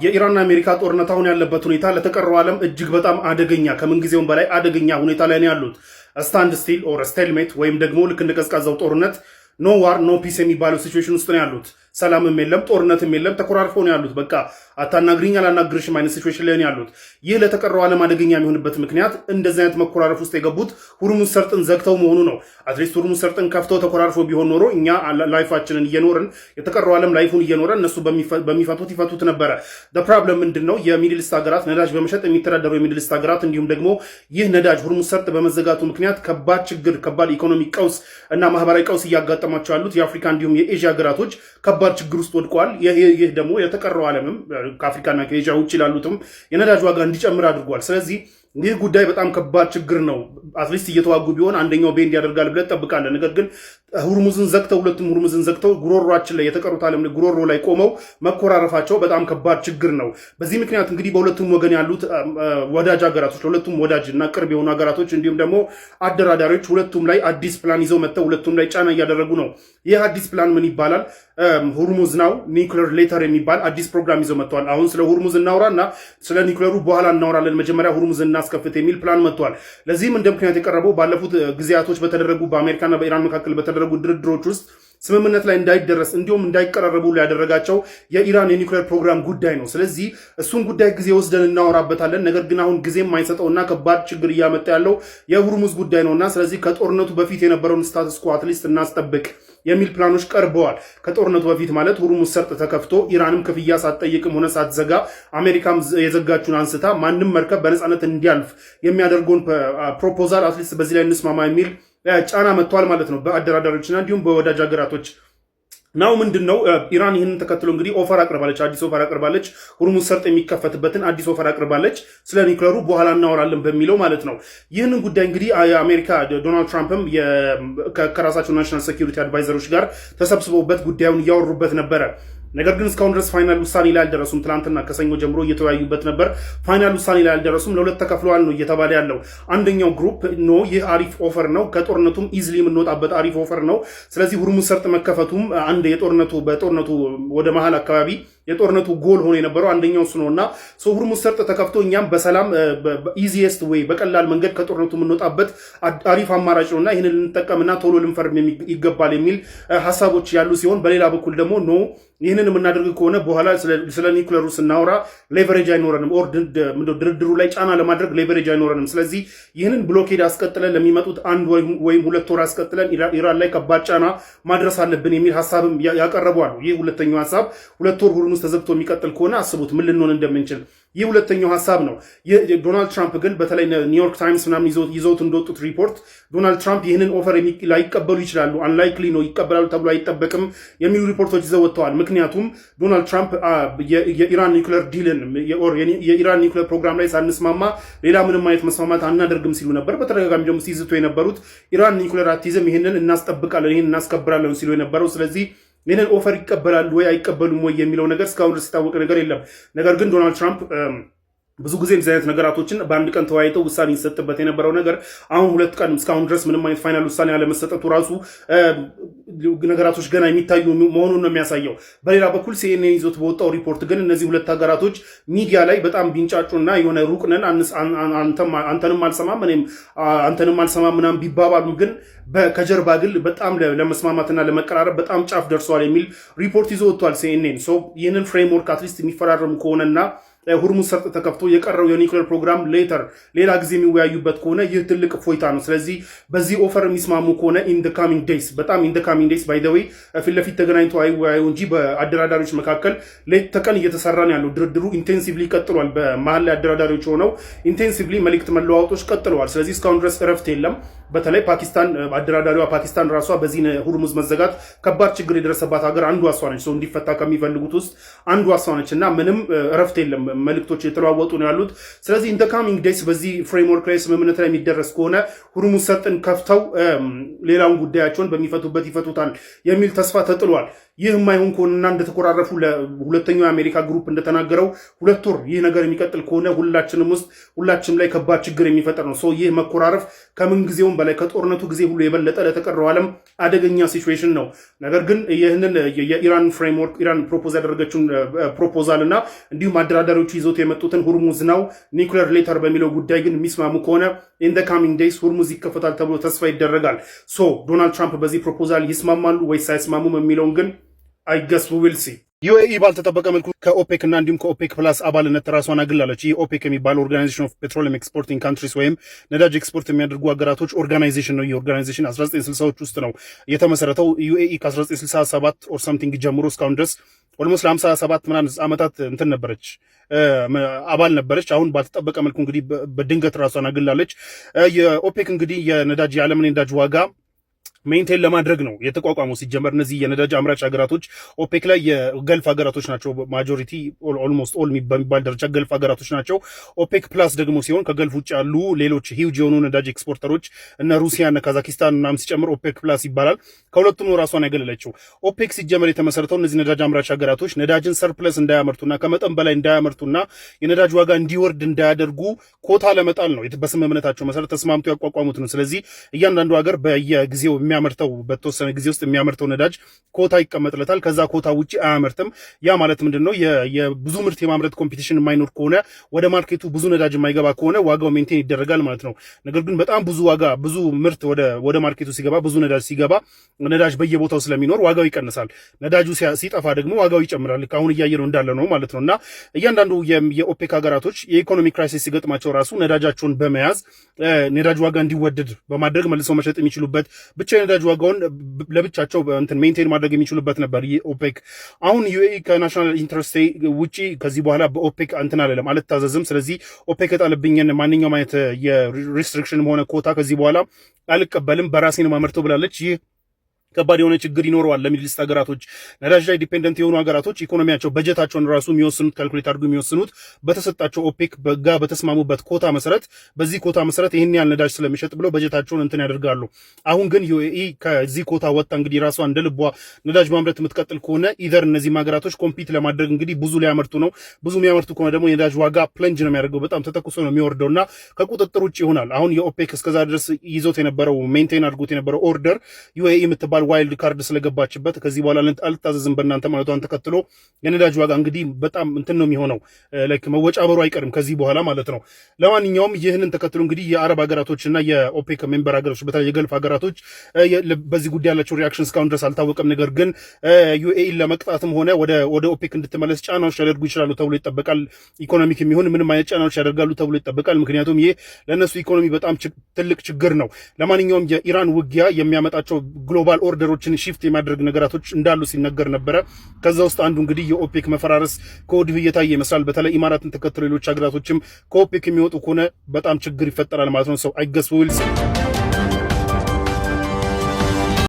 የኢራንና አሜሪካ ጦርነት አሁን ያለበት ሁኔታ ለተቀረው ዓለም እጅግ በጣም አደገኛ ከምንጊዜውም በላይ አደገኛ ሁኔታ ላይ ነው ያሉት። ስታንድ ስቲል ኦር ስቴልሜት ወይም ደግሞ ልክ እንደ ቀዝቃዛው ጦርነት ኖ ዋር ኖ ፒስ የሚባለው ሲቹዌሽን ውስጥ ነው ያሉት። ሰላምም የለም ጦርነትም የለም ተኮራርፈው ነው ያሉት። በቃ አታናግሪኝ አላናግርሽም አይነት ሲቹዌሽን ላይ ነው ያሉት። ይህ ለተቀረው ዓለም አደገኛ የሚሆንበት ምክንያት እንደዚህ አይነት መኮራረፍ ውስጥ የገቡት ሁርሙዝ ሰርጥን ዘግተው መሆኑ ነው። አትሊስት ሁርሙዝ ሰርጥን ከፍተው ተኮራርፈው ቢሆን ኖሮ እኛ ላይፋችንን እየኖርን የተቀረው ዓለም ላይፉን እየኖረ እነሱ በሚፈቱት ይፈቱት ነበረ። ፕሮብለም ምንድነው? የሚድል ኢስት ሀገራት ነዳጅ በመሸጥ የሚተዳደሩ የሚድል ኢስት ሀገራት እንዲሁም ደግሞ ይህ ነዳጅ ሁርሙዝ ሰርጥ በመዘጋቱ ምክንያት ከባድ ችግር ከባድ ኢኮኖሚ ቀውስ እና ማህበራዊ ቀውስ እያጋጠማቸው ያሉት የአፍሪካ እንዲሁም የኤዥያ ሀገራቶች ከባድ ችግር ውስጥ ወድቋል። ይህ ደግሞ የተቀረው ዓለምም ከአፍሪካና ከኤዥያ ውጭ ላሉትም የነዳጅ ዋጋ እንዲጨምር አድርጓል። ስለዚህ ይህ ጉዳይ በጣም ከባድ ችግር ነው። አትሊስት እየተዋጉ ቢሆን አንደኛው ቤንድ ያደርጋል ብለን ጠብቃለን። ነገር ግን ሁርሙዝን ዘግተው ሁለቱም ሁርሙዝን ዘግተው ጉሮሮአችን ላይ የተቀሩት ዓለም ጉሮሮ ላይ ቆመው መኮራረፋቸው በጣም ከባድ ችግር ነው። በዚህ ምክንያት እንግዲህ በሁለቱም ወገን ያሉት ወዳጅ ሀገራቶች ለሁለቱም ወዳጅ እና ቅርብ የሆኑ ሀገራቶች እንዲሁም ደግሞ አደራዳሪዎች ሁለቱም ላይ አዲስ ፕላን ይዘው መጥተው ሁለቱም ላይ ጫና እያደረጉ ነው። ይህ አዲስ ፕላን ምን ይባላል? ሁርሙዝ ናው ኒውክሌር ሌተር የሚባል አዲስ ፕሮግራም ይዘው መጥተዋል። አሁን ስለ ሁርሙዝ እናውራና ስለ ኒውክሌሩ በኋላ እናውራለን። መጀመሪያ ሁርሙዝ እናስከፍት የሚል ፕላን መጥተዋል። ለዚህም እንደ ምክንያት የቀረበው ባለፉት ጊዜያቶች በተደረጉ በአሜሪካና በኢራን መካከል በተደረጉ ድርድሮች ውስጥ ስምምነት ላይ እንዳይደረስ እንዲሁም እንዳይቀራረቡ ያደረጋቸው የኢራን የኒውክሌር ፕሮግራም ጉዳይ ነው። ስለዚህ እሱን ጉዳይ ጊዜ ወስደን እናወራበታለን። ነገር ግን አሁን ጊዜ የማይሰጠውና ከባድ ችግር እያመጣ ያለው የሁርሙዝ ጉዳይ ነውና ስለዚህ ከጦርነቱ በፊት የነበረውን ስታተስ ኮ አትሊስት እናስጠብቅ የሚል ፕላኖች ቀርበዋል። ከጦርነቱ በፊት ማለት ሁርሙዝ ሰርጥ ተከፍቶ ኢራንም ክፍያ ሳትጠይቅም ሆነ ሳትዘጋ አሜሪካም የዘጋችውን አንስታ ማንም መርከብ በነፃነት እንዲያልፍ የሚያደርገውን ፕሮፖዛል አትሊስት በዚህ ላይ እንስማማ የሚል ጫና መጥቷል ማለት ነው በአደራዳሪዎችና እንዲሁም በወዳጅ ሀገራቶች ናው ምንድነው ኢራን ይህንን ተከትሎ እንግዲህ ኦፈር አቅርባለች፣ አዲስ ኦፈር አቅርባለች። ሁርሙዝ ሰርጥ የሚከፈትበትን አዲስ ኦፈር አቅርባለች። ስለ ኒውክሌሩ በኋላ እናወራለን በሚለው ማለት ነው። ይህንን ጉዳይ እንግዲህ የአሜሪካ ዶናልድ ትራምፕም ከራሳቸው ናሽናል ሴኩሪቲ አድቫይዘሮች ጋር ተሰብስበውበት ጉዳዩን እያወሩበት ነበረ። ነገር ግን እስካሁን ድረስ ፋይናል ውሳኔ ላይ አልደረሱም። ትናንትና ከሰኞ ጀምሮ እየተወያዩበት ነበር። ፋይናል ውሳኔ ላይ አልደረሱም። ለሁለት ተከፍለዋል ነው እየተባለ ያለው። አንደኛው ግሩፕ ኖ ይህ አሪፍ ኦፈር ነው፣ ከጦርነቱም ኢዝሊ የምንወጣበት አሪፍ ኦፈር ነው። ስለዚህ ሁርሙዝ ሰርጥ መከፈቱም አንድ በጦርነቱ ወደ መሀል አካባቢ የጦርነቱ ጎል ሆኖ የነበረው አንደኛው እሱ ነውና ሁርሙዝ ሰርጥ ተከፍቶ እኛም በሰላም በኢዚየስት ዌይ በቀላል መንገድ ከጦርነቱ የምንወጣበት አሪፍ አማራጭ ነውና ይህንን ልንጠቀምና ቶሎ ልንፈርም ይገባል የሚል ሀሳቦች ያሉ ሲሆን በሌላ በኩል ደግሞ ኖ ይህንን የምናደርግ ከሆነ በኋላ ስለ ኒውክሌሩ ስናወራ ሌቨሬጅ አይኖረንም፣ ኦር ድርድሩ ላይ ጫና ለማድረግ ሌቨሬጅ አይኖረንም። ስለዚህ ይህንን ብሎኬድ አስቀጥለን ለሚመጡት አንድ ወይም 2 ወር አስቀጥለን ኢራን ላይ ከባድ ጫና ማድረስ አለብን የሚል ሀሳብም ያቀረቡ አሉ። ይህ ሁለተኛው ሀሳብ 2 ወር ሁርሙዝ ተዘግቶ የሚቀጥል ከሆነ አስቡት ምን ልንሆን እንደምንችል። ይህ ሁለተኛው ሀሳብ ነው። ዶናልድ ትራምፕ ግን በተለይ ኒውዮርክ ታይምስ ምናምን ይዘውት እንደወጡት ሪፖርት ዶናልድ ትራምፕ ይህንን ኦፈር ላይቀበሉ ይችላሉ፣ አንላይክሊ ነው ይቀበላሉ ተብሎ አይጠበቅም የሚሉ ሪፖርቶች ይዘው ወጥተዋል። ምክንያቱም ዶናልድ ትራምፕ የኢራን ኒውክሌር ዲልን የኢራን ኒውክሌር ፕሮግራም ላይ ሳንስማማ ሌላ ምንም አይነት መስማማት አናደርግም ሲሉ ነበር። በተደጋጋሚ ደግሞ ሲዝቱ የነበሩት ኢራን ኒውክሌር አትይዝም፣ ይህንን እናስጠብቃለን፣ ይህንን እናስከብራለን ሲሉ የነበረው። ስለዚህ ይህንን ኦፈር ይቀበላሉ ወይ አይቀበሉም ወይ የሚለው ነገር እስካሁን ድረስ የታወቀ ነገር የለም። ነገር ግን ዶናልድ ትራምፕ ብዙ ጊዜ እንደዚህ አይነት ነገራቶችን በአንድ ቀን ተወያይተው ውሳኔ ይሰጥበት የነበረው ነገር አሁን 2 ቀን እስካሁን ድረስ ምንም አይነት ፋይናል ውሳኔ አለመሰጠቱ ራሱ ነገራቶች ገና የሚታዩ መሆኑን ነው የሚያሳየው። በሌላ በኩል ሲኤንኤን ይዞት በወጣው ሪፖርት ግን እነዚህ 2 ሀገራቶች ሚዲያ ላይ በጣም ቢንጫጩና የሆነ ሩቅ ነን አንተንም አልሰማም እኔም አንተንም አልሰማም ምናምን ቢባባሉ ግን ከጀርባ ግን በጣም ለመስማማትና ለመቀራረብ በጣም ጫፍ ደርሰዋል የሚል ሪፖርት ይዞ ወጥቷል ሲኤንኤን። ይህንን ፍሬምወርክ አትሊስት የሚፈራረሙ ከሆነና ሁርሙዝ ሰርጥ ተከፍቶ የቀረው የኒውክሌር ፕሮግራም ሌተር ሌላ ጊዜ የሚወያዩበት ከሆነ ይህ ትልቅ እፎይታ ነው። ስለዚህ በዚህ ኦፈር የሚስማሙ ከሆነ ኢን ዘ ካሚንግ ዴይስ ባይ ዘ ዌይ ፊት ለፊት ተገናኝቶ አይወያዩ እንጂ በአደራዳሪዎች መካከል ሌት ተቀን እየተሰራ ነው ያለው። ድርድሩ ኢንቴንሲቭሊ ቀጥሏል። በመሀል ላይ አደራዳሪዎች ሆነው ኢንቴንሲቭሊ መልእክት መለዋወጦች ቀጥለዋል። ስለዚህ እስካሁን ድረስ እረፍት የለም። በተለይ ፓኪስታን አደራዳሪዋ ፓኪስታን ራሷ በዚህ ሁርሙዝ መዘጋት ከባድ ችግር የደረሰባት ሀገር አንዷ እሷ ነች። ሰው እንዲፈታ ከሚፈልጉት ውስጥ አንዷ እሷ ነች እና ምንም እረፍት የለም። መልእክቶች የተለዋወጡ ነው ያሉት። ስለዚህ ኢን ዘ ካሚንግ ዴይስ በዚህ ፍሬምወርክ ላይ ስምምነት ላይ የሚደረስ ከሆነ ሁርሙዝ ሰርጥን ከፍተው ሌላውን ጉዳያቸውን በሚፈቱበት ይፈቱታል የሚል ተስፋ ተጥሏል። ይህ የማይሆን ከሆነና እንደተኮራረፉ ለሁለተኛው የአሜሪካ ግሩፕ እንደተናገረው 2 ወር ይህ ነገር የሚቀጥል ከሆነ ሁላችንም ላይ ከባድ ችግር የሚፈጠር ነው። ይህ መኮራረፍ ከምን ጊዜውም በላይ ከጦርነቱ ጊዜ ሁሉ የበለጠ ለተቀረው ዓለም አደገኛ ሲቹዌሽን ነው። ነገር ግን ይህንን የኢራን ፍሬምወርክ ኢራን ፕሮፖዝ ያደረገችውን ፕሮፖዛል እና እንዲሁም አደራዳሪዎቹ ይዞት የመጡትን ሁርሙዝ ናው ኒውክሌር ሌተር በሚለው ጉዳይ ግን የሚስማሙ ከሆነ ኢን ዘ ካሚንግ ዴይስ ሁርሙዝ ይከፈታል ተብሎ ተስፋ ይደረጋል። ዶናልድ ትራምፕ በዚህ ፕሮፖዛል ይስማማሉ ወይስ አይስማሙም የሚለውን ግን I guess we will see። ዩኤኢ ባልተጠበቀ መልኩ ከኦፔክ እና እንዲሁም ከኦፔክ ፕላስ አባልነት ራሷን አግላለች። ይህ ኦፔክ የሚባለው ኦርጋናይዜሽን ኦፍ ፔትሮሊየም ኤክስፖርቲንግ ካንትሪስ ወይም ነዳጅ ኤክስፖርት የሚያደርጉ ሀገራቶች ኦርጋናይዜሽን ነው። ይህ ኦርጋናይዜሽን 1960ዎች ውስጥ ነው የተመሰረተው። ዩኤኢ ከ1967 ኦር ሰምቲንግ ጀምሮ እስካሁን ድረስ ኦልሞስት ለ57 ምናምን ዓመታት እንትን ነበረች አባል ነበረች። አሁን ባልተጠበቀ መልኩ እንግዲህ በድንገት ራሷን አግላለች። የኦፔክ እንግዲህ የነዳጅ የዓለምን የነዳጅ ዋጋ ሜንቴን ለማድረግ ነው የተቋቋመው። ሲጀመር እነዚህ የነዳጅ አምራች ሀገራቶች ኦፔክ ላይ የገልፍ ሀገራቶች ናቸው። ማጆሪቲ ኦልሞስት ኦል በሚባል ደረጃ ገልፍ ሀገራቶች ናቸው። ኦፔክ ፕላስ ደግሞ ሲሆን ከገልፍ ውጭ ያሉ ሌሎች ሂውጅ የሆኑ ነዳጅ ኤክስፖርተሮች እነ ሩሲያ እነ ካዛኪስታን ምናምን ሲጨምር ኦፔክ ፕላስ ይባላል። ከሁለቱም ነው ራሷን ያገለለችው። ኦፔክ ሲጀመር የተመሰረተው እነዚህ ነዳጅ አምራች ሀገራቶች ነዳጅን ሰርፕለስ እንዳያመርቱና ከመጠን በላይ እንዳያመርቱና የነዳጅ ዋጋ እንዲወርድ እንዳያደርጉ ኮታ ለመጣል ነው። በስምምነታቸው መሰረት ተስማምቶ ያቋቋሙት ነው። ስለዚህ እያንዳንዱ ሀገር በየጊዜው የሚያመርተው በተወሰነ ጊዜ ውስጥ የሚያመርተው ነዳጅ ኮታ ይቀመጥለታል። ከዛ ኮታ ውጪ አያመርትም። ያ ማለት ምንድነው? የብዙ ምርት የማምረት ኮምፒቲሽን የማይኖር ከሆነ ወደ ማርኬቱ ብዙ ነዳጅ የማይገባ ከሆነ ዋጋው ሜንቴን ይደረጋል ማለት ነው። ነገር ግን በጣም ብዙ ምርት ወደ ማርኬቱ ሲገባ ብዙ ነዳጅ ሲገባ ነዳጅ በየቦታው ስለሚኖር ዋጋው ይቀንሳል። ነዳጁ ሲጠፋ ደግሞ ዋጋው ይጨምራል። አሁን እያየነው እንዳለ ነው ማለት ነውና እያንዳንዱ የኦፔክ ሀገራቶች የኢኮኖሚ ክራይሲስ ሲገጥማቸው ራሱ ነዳጃቸውን በመያዝ ነዳጅ ዋጋ እንዲወደድ በማድረግ መልሰው መሸጥ የሚችሉበት ብቻ የነዳጅ ዋጋውን ለብቻቸው ሜንቴን ማድረግ የሚችሉበት ነበር ኦፔክ። አሁን ዩኤኢ ከናሽናል ኢንትረስት ውጪ ከዚህ በኋላ በኦፔክ እንትን አለለም አልታዘዝም። ስለዚህ ኦፔክ የጣለብኝን ማንኛውም አይነት የሪስትሪክሽን ሆነ ኮታ ከዚህ በኋላ አልቀበልም፣ በራሴን ማመርተው ብላለች። ይህ ከባድ የሆነ ችግር ይኖረዋል ለሚድል ኢስት ሀገራቶች። ነዳጅ ላይ ዲፔንደንት የሆኑ ሀገራቶች ኢኮኖሚያቸው በጀታቸውን ራሱ የሚወስኑት ካልኩሌት አድርጉ የሚወስኑት በተሰጣቸው ኦፔክ ጋር በተስማሙበት ኮታ መሰረት፣ በዚህ ኮታ መሰረት ይህን ያህል ነዳጅ ስለሚሸጥ ብለው በጀታቸውን እንትን ያደርጋሉ። አሁን ግን ዩኤኢ ከዚህ ኮታ ወጣ እንግዲህ ራሷ እንደ ልቧ ነዳጅ ማምረት የምትቀጥል ከሆነ ኢዘር እነዚህ ሀገራቶች ኮምፒት ለማድረግ እንግዲህ ብዙ ሊያመርቱ ነው። ብዙ የሚያመርቱ ከሆነ ደግሞ የነዳጅ ዋጋ ፕለንጅ ነው የሚያደርገው፣ በጣም ተተኩሶ ነው የሚወርደውና ከቁጥጥር ውጭ ይሆናል። አሁን የኦፔክ እስከዛ ድረስ ይዞት የነበረው ሜንቴን አድርጎት የነበረው ኦርደር ዩኤኢ የምትባል ዋይልድ ካርድ ስለገባችበት ከዚህ በኋላ አልታዘዝም በእናንተ ማለቷን ተከትሎ የነዳጅ ዋጋ እንግዲህ በጣም እንትን ነው የሚሆነው፣ ላይክ መወጫበሩ አይቀርም ከዚህ በኋላ ማለት ነው። ለማንኛውም ይህንን ተከትሎ እንግዲህ የአረብ ሀገራቶችና የኦፔክ ሜምበር ሀገሮች በተለይ የገልፍ ሀገራቶች በዚህ ጉዳይ ያላቸው ሪያክሽን እስካሁን ድረስ አልታወቀም። ነገር ግን ዩኤኢን ለመቅጣትም ሆነ ወደ ኦፔክ እንድትመለስ ጫናዎች ሊያደርጉ ይችላሉ ተብሎ ይጠበቃል። ኢኮኖሚክ የሚሆን ምንም አይነት ጫናዎች ያደርጋሉ ተብሎ ይጠበቃል። ምክንያቱም ይህ ለእነሱ ኢኮኖሚ በጣም ትልቅ ችግር ነው። ለማንኛውም የኢራን ውጊያ የሚያመጣቸው ግሎባል ኦርደሮችን ሺፍት የማድረግ ነገራቶች እንዳሉ ሲነገር ነበረ። ከዛ ውስጥ አንዱ እንግዲህ የኦፔክ መፈራረስ ከወዲሁ እየታየ ይመስላል። በተለይ ኢማራትን ተከትሎ ሌሎች ሀገራቶችም ከኦፔክ የሚወጡ ከሆነ በጣም ችግር ይፈጠራል ማለት ነው። ሰው አይገስ ዊልስ